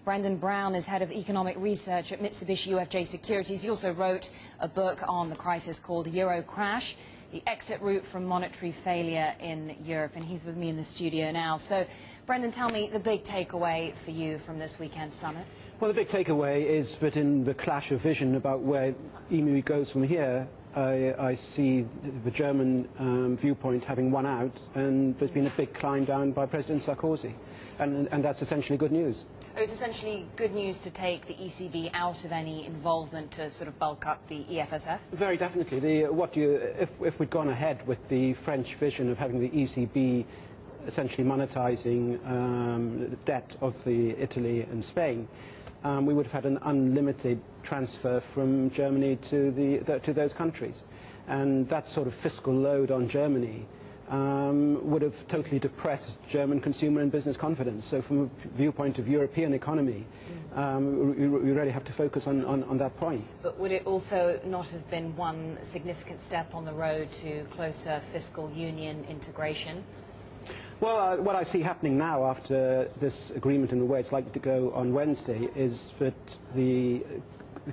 Brendan Brown is head of economic research at Mitsubishi UFJ Securities. He also wrote a book on the crisis called Euro Crash, the exit route from monetary failure in Europe. And he's with me in the studio now. So, Brendan, tell me the big takeaway for you from this weekend summit. Well, the big takeaway is that in the clash of vision about where EMU goes from here, I see the German viewpoint having won out, and there's been a big climb down by President Sarkozy. And that's essentially good news. Oh, it's essentially good news to take the ECB out of any involvement to sort of bulk up the EFSF? Very definitely. If we'd gone ahead with the French vision of having the ECB essentially monetizing the debt of Italy and Spain, we would have had an unlimited transfer from Germany to those countries. And that sort of fiscal load on Germany would have totally depressed German consumer and business confidence. So from a viewpoint of European economy, we really have to focus on that point. But would it also not have been one significant step on the road to closer fiscal union integration? Well, what I see happening now after this agreement and the way it's likely to go on Wednesday is that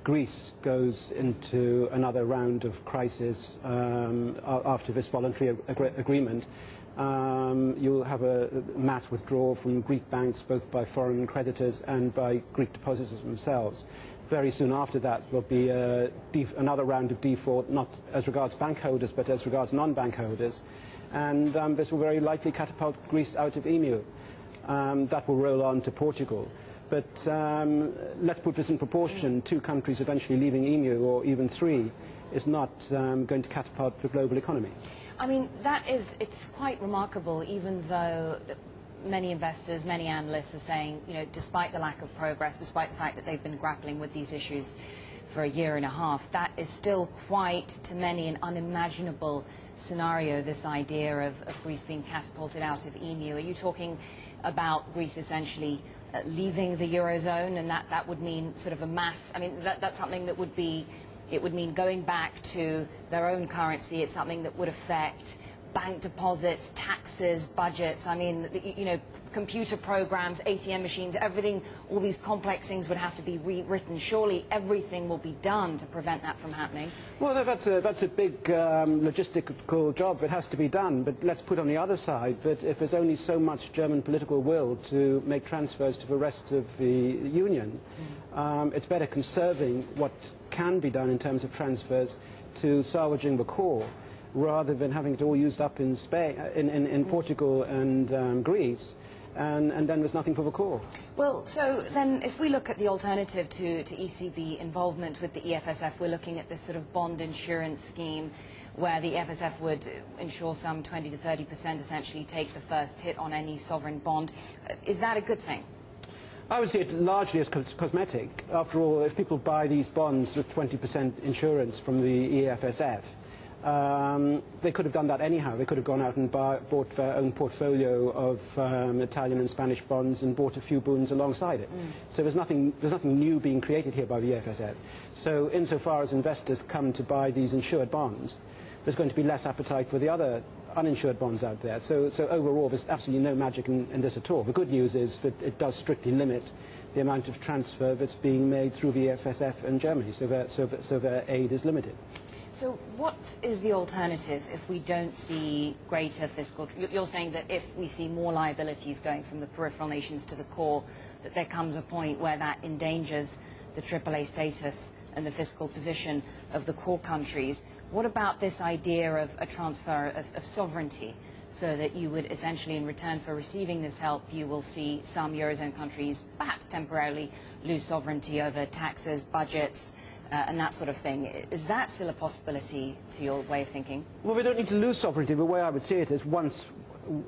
Greece goes into another round of crisis after this voluntary agreement. You'll have a mass withdrawal from Greek banks, both by foreign creditors and by Greek depositors themselves. Very soon after that, there'll be another round of default, not as regards bank holders, but as regards non-bank holders. And this will very likely catapult Greece out of EMU. That will roll on to Portugal. But let's put this in proportion. 2 countries eventually leaving EMU, or even 3, is not going to catapult the global economy. I mean, it's quite remarkable, even though many investors, many analysts are saying, you know, despite the lack of progress, despite the fact that they've been grappling with these issues for a year and a half, that is still quite, to many, an unimaginable scenario, this idea of Greece being catapulted out of EMU. Are you talking about Greece essentially leaving the Eurozone, and that would mean sort of a mass, I mean, that's something that would be, it would mean going back to their own currency. It's something that would affect bank deposits, taxes, budgets. I mean, you know, computer programs, ATM machines, everything, all these complex things would have to be rewritten. Surely everything will be done to prevent that from happening. Well, that's a big logistical job that has to be done. But let's put on the other side that if there's only so much German political will to make transfers to the rest of the Union, it's better conserving what can be done in terms of transfers to salvaging the core, rather than having it all used up in Spain, in Portugal and Greece, and then there's nothing for the core. Well, so then if we look at the alternative to ECB involvement with the EFSF, we're looking at this sort of bond insurance scheme where the EFSF would insure some 20 to 30%, essentially take the first hit on any sovereign bond. Is that a good thing? I would see it largely as cosmetic. After all, if people buy these bonds with 20% insurance from the EFSF, they could have done that anyhow. They could have gone out and bought their own portfolio of Italian and Spanish bonds and bought a few boons alongside it. So there's nothing new being created here by the EFSF. So insofar as investors come to buy these insured bonds, there's going to be less appetite for the other uninsured bonds out there. So overall, there's absolutely no magic in this at all. The good news is that it does strictly limit the amount of transfer that's being made through the EFSF and Germany, so their aid is limited. So what is the alternative if we don't see greater fiscal... You're saying that if we see more liabilities going from the peripheral nations to the core, that there comes a point where that endangers the AAA status and the fiscal position of the core countries. What about this idea of a transfer of sovereignty, so that you would essentially, in return for receiving this help, you will see some Eurozone countries perhaps temporarily lose sovereignty over taxes, budgets, and that sort of thing? Is that still a possibility to your way of thinking? Well, we don't need to lose sovereignty. The way I would see it is once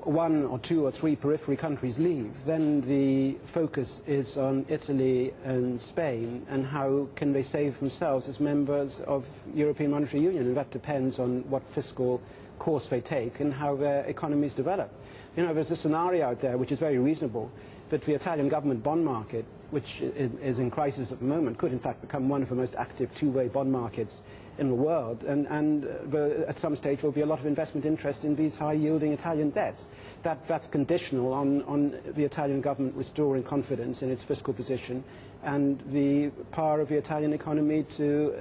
1 or 2 or 3 periphery countries leave, then the focus is on Italy and Spain and how can they save themselves as members of European Monetary Union, and that depends on what fiscal course they take and how their economies develop. You know, there's a scenario out there which is very reasonable, that the Italian government bond market, which is in crisis at the moment, could in fact become one of the most active two-way bond markets in the world, and at some stage there will be a lot of investment interest in these high-yielding Italian debts. That's conditional on the Italian government restoring confidence in its fiscal position and the power of the Italian economy to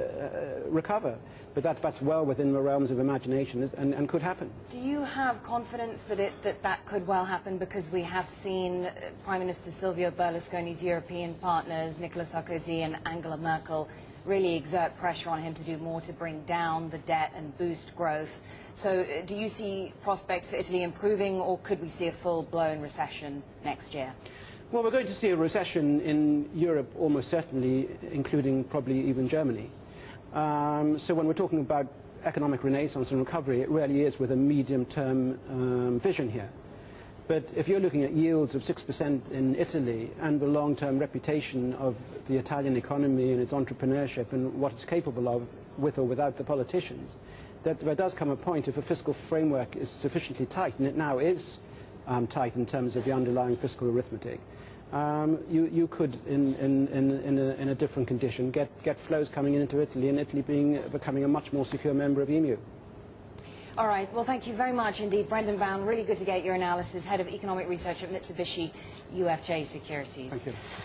recover. But that's well within the realms of imagination and could happen. Do you have confidence that that could well happen? Because we have seen Prime Minister Silvio Berlusconi's European partners, Nicola Sarkozy and Angela Merkel, really exert pressure on him to do more to bring down the debt and boost growth. So do you see prospects for Italy improving, or could we see a full-blown recession next year? Well, we're going to see a recession in Europe almost certainly, including probably even Germany. So when we're talking about economic renaissance and recovery, it really is with a medium-term vision here. But if you're looking at yields of 6% in Italy and the long-term reputation of the Italian economy and its entrepreneurship and what it's capable of with or without the politicians, that there does come a point if a fiscal framework is sufficiently tight, and it now is tight in terms of the underlying fiscal arithmetic, you could, in a different condition, get flows coming into Italy, and Italy becoming a much more secure member of EMU. All right. Well, thank you very much indeed, Brendan Bound. Really good to get your analysis, Head of Economic Research at Mitsubishi UFJ Securities. Thank you.